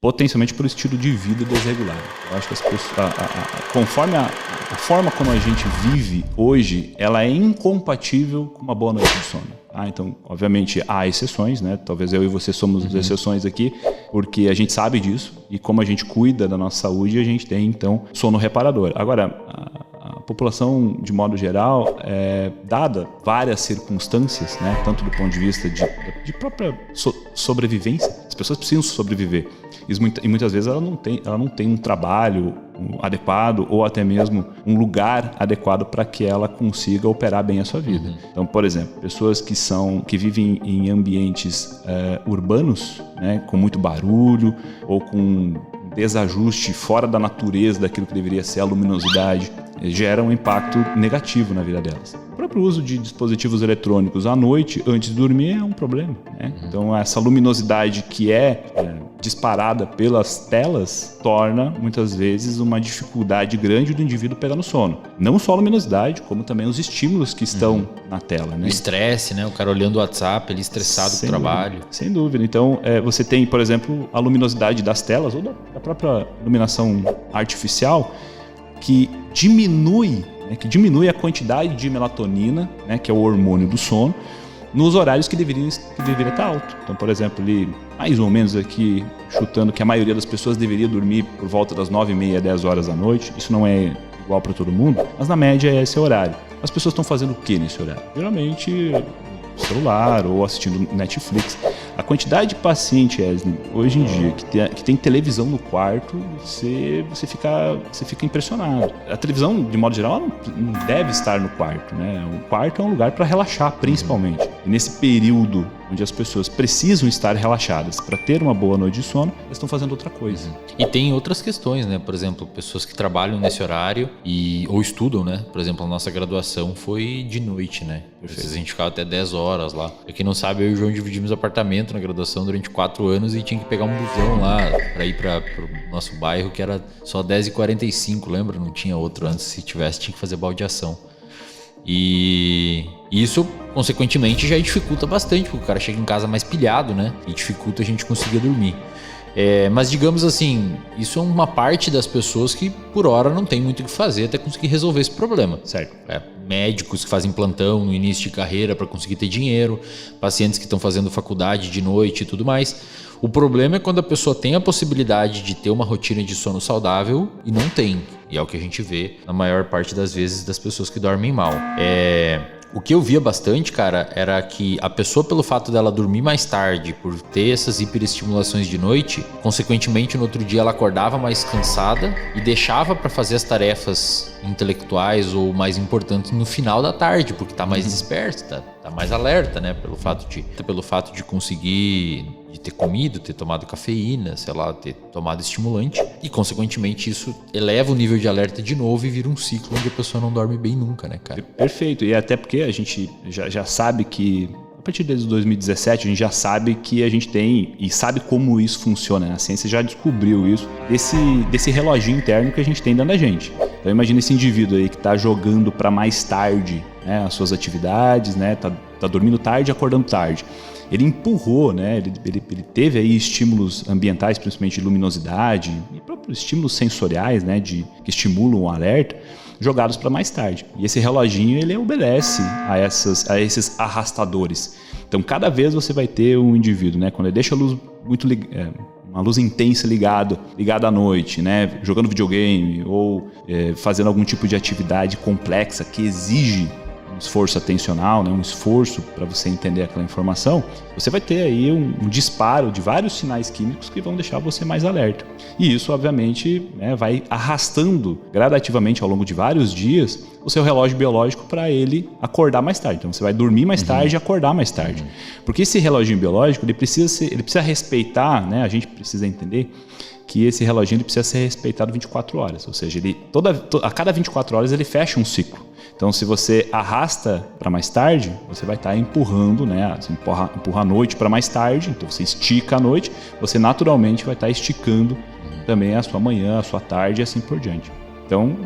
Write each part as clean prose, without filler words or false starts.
potencialmente por estilo de vida desregulado. Eu acho que as pessoas, conforme a forma como a gente vive hoje, ela é incompatível com uma boa noite de sono. Então, obviamente, há exceções, né? Talvez eu e você somos exceções aqui, porque a gente sabe disso e como a gente cuida da nossa saúde, a gente tem, então, sono reparador. Agora, a população, de modo geral, dada várias circunstâncias, né? Tanto do ponto de vista de própria sobrevivência, as pessoas precisam sobreviver. E muitas vezes ela não tem um trabalho adequado ou até mesmo um lugar adequado para que ela consiga operar bem a sua vida. Então, por exemplo, pessoas que vivem em ambientes urbanos, né, com muito barulho ou com desajuste fora da natureza daquilo que deveria ser a luminosidade, gera um impacto negativo na vida delas. O próprio uso de dispositivos eletrônicos à noite, antes de dormir, é um problema, né? Então, essa luminosidade que é disparada pelas telas torna, muitas vezes, uma dificuldade grande do indivíduo pegar no sono. Não só a luminosidade, como também os estímulos que estão na tela, né? O estresse, né? O cara olhando o WhatsApp, ele estressado com o trabalho. Sem dúvida. Então, você tem, por exemplo, a luminosidade das telas ou da própria iluminação artificial que diminui a quantidade de melatonina, né, que é o hormônio do sono, nos horários que deveria estar alto. Então, por exemplo, ali, mais ou menos aqui, chutando que a maioria das pessoas deveria dormir por volta das 9h30, 10 horas da noite. Isso não é igual para todo mundo, mas na média é esse horário. As pessoas estão fazendo o que nesse horário? Geralmente, celular ou assistindo Netflix. A quantidade de paciente, hoje em dia, que tem televisão no quarto, você fica impressionado. A televisão, de modo geral, não deve estar no quarto, né? O quarto é um lugar para relaxar, principalmente. E nesse período onde as pessoas precisam estar relaxadas para ter uma boa noite de sono, elas estão fazendo outra coisa. E tem outras questões, né? Por exemplo, pessoas que trabalham nesse horário ou estudam, né? Por exemplo, a nossa graduação foi de noite, né? Às vezes a gente ficava até 10 horas lá. Pra quem não sabe, eu e o João dividimos apartamento na graduação durante 4 anos e tinha que pegar um busão lá para ir pro nosso bairro, que era só 10h45, lembra? Não tinha outro antes. Se tivesse, tinha que fazer baldeação. E isso, consequentemente, já dificulta bastante, porque o cara chega em casa mais pilhado, né? E dificulta a gente conseguir dormir. Mas digamos assim, isso é uma parte das pessoas que por hora não tem muito o que fazer até conseguir resolver esse problema. Certo. Médicos que fazem plantão no início de carreira para conseguir ter dinheiro, pacientes que estão fazendo faculdade de noite e tudo mais. O problema é quando a pessoa tem a possibilidade de ter uma rotina de sono saudável e não tem. E é o que a gente vê na maior parte das vezes das pessoas que dormem mal. O que eu via bastante, cara, era que a pessoa, pelo fato dela dormir mais tarde, por ter essas hiperestimulações de noite, consequentemente no outro dia ela acordava mais cansada e deixava para fazer as tarefas intelectuais ou mais importantes no final da tarde, porque tá mais disperso, tá mais alerta, né? Pelo fato de conseguir, de ter comido, ter tomado cafeína, sei lá, ter tomado estimulante. E, consequentemente, isso eleva o nível de alerta de novo e vira um ciclo onde a pessoa não dorme bem nunca, né, cara? Perfeito. E até porque a gente já sabe que, a partir de 2017, a gente já sabe que a gente tem e sabe como isso funciona, né? A ciência já descobriu isso, desse reloginho interno que a gente tem dentro da gente. Então, imagina esse indivíduo aí que está jogando para mais tarde, né, as suas atividades, né? Tá dormindo tarde e acordando tarde. Ele empurrou, né? Ele teve aí estímulos ambientais, principalmente de luminosidade, e próprios estímulos sensoriais, né? Que estimulam o alerta, jogados para mais tarde. E esse reloginho, ele obedece a esses arrastadores. Então, cada vez você vai ter um indivíduo, né? Quando ele deixa a luz uma luz intensa ligada à noite, né? Jogando videogame ou fazendo algum tipo de atividade complexa que exige um esforço atencional, né? Um esforço para você entender aquela informação, você vai ter aí um disparo de vários sinais químicos que vão deixar você mais alerta. E isso, obviamente, né, vai arrastando gradativamente ao longo de vários dias o seu relógio biológico para ele acordar mais tarde. Então, você vai dormir mais tarde e acordar mais tarde. Porque esse reloginho biológico, ele precisa respeitar, né? A gente precisa entender que esse reloginho ele precisa ser respeitado 24 horas. Ou seja, a cada 24 horas ele fecha um ciclo. Então, se você arrasta para mais tarde, você vai estar empurrando, né? Você empurra a noite para mais tarde, então você estica a noite, você naturalmente vai estar esticando também a sua manhã, a sua tarde e assim por diante. Então,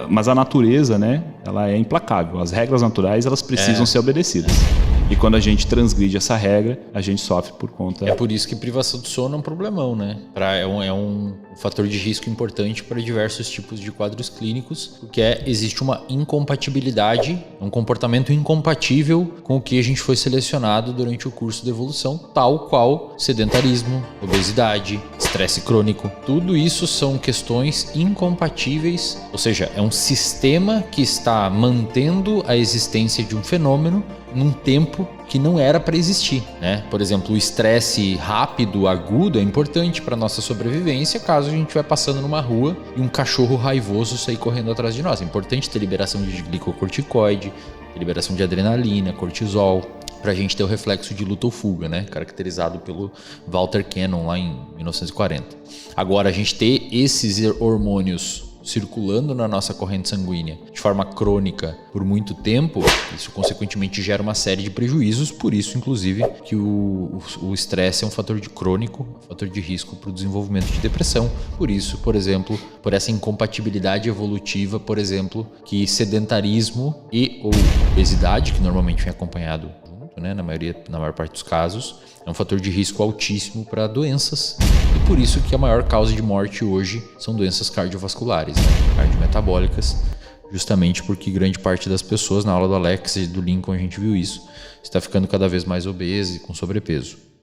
mas a natureza, né? Ela é implacável. As regras naturais, elas precisam ser obedecidas. E quando a gente transgride essa regra, a gente sofre por conta... É por isso que privação do sono é um problemão, né? É um fator de risco importante para diversos tipos de quadros clínicos, porque existe uma incompatibilidade, um comportamento incompatível com o que a gente foi selecionado durante o curso de evolução, tal qual sedentarismo, obesidade, estresse crônico. Tudo isso são questões incompatíveis, ou seja, é um sistema que está mantendo a existência de um fenômeno num tempo que não era para existir, né? Por exemplo, o estresse rápido, agudo, é importante para nossa sobrevivência caso a gente vai passando numa rua e um cachorro raivoso sair correndo atrás de nós. É importante ter liberação de glicocorticoide, liberação de adrenalina, cortisol, para a gente ter o reflexo de luta ou fuga, né? Caracterizado pelo Walter Cannon lá em 1940. Agora, a gente ter esses hormônios circulando na nossa corrente sanguínea de forma crônica por muito tempo, isso consequentemente gera uma série de prejuízos, por isso inclusive que o estresse é um fator de crônico, um fator de risco para o desenvolvimento de depressão, por isso, por exemplo, por essa incompatibilidade evolutiva, por exemplo, que sedentarismo e ou obesidade, que normalmente vem acompanhado junto, né, na maior parte dos casos, é um fator de risco altíssimo para doenças. E por isso que a maior causa de morte hoje são doenças cardiovasculares, né? Cardiometabólicas, justamente porque grande parte das pessoas, na aula do Alex e do Lincoln a gente viu isso, está ficando cada vez mais obesa e com sobrepeso.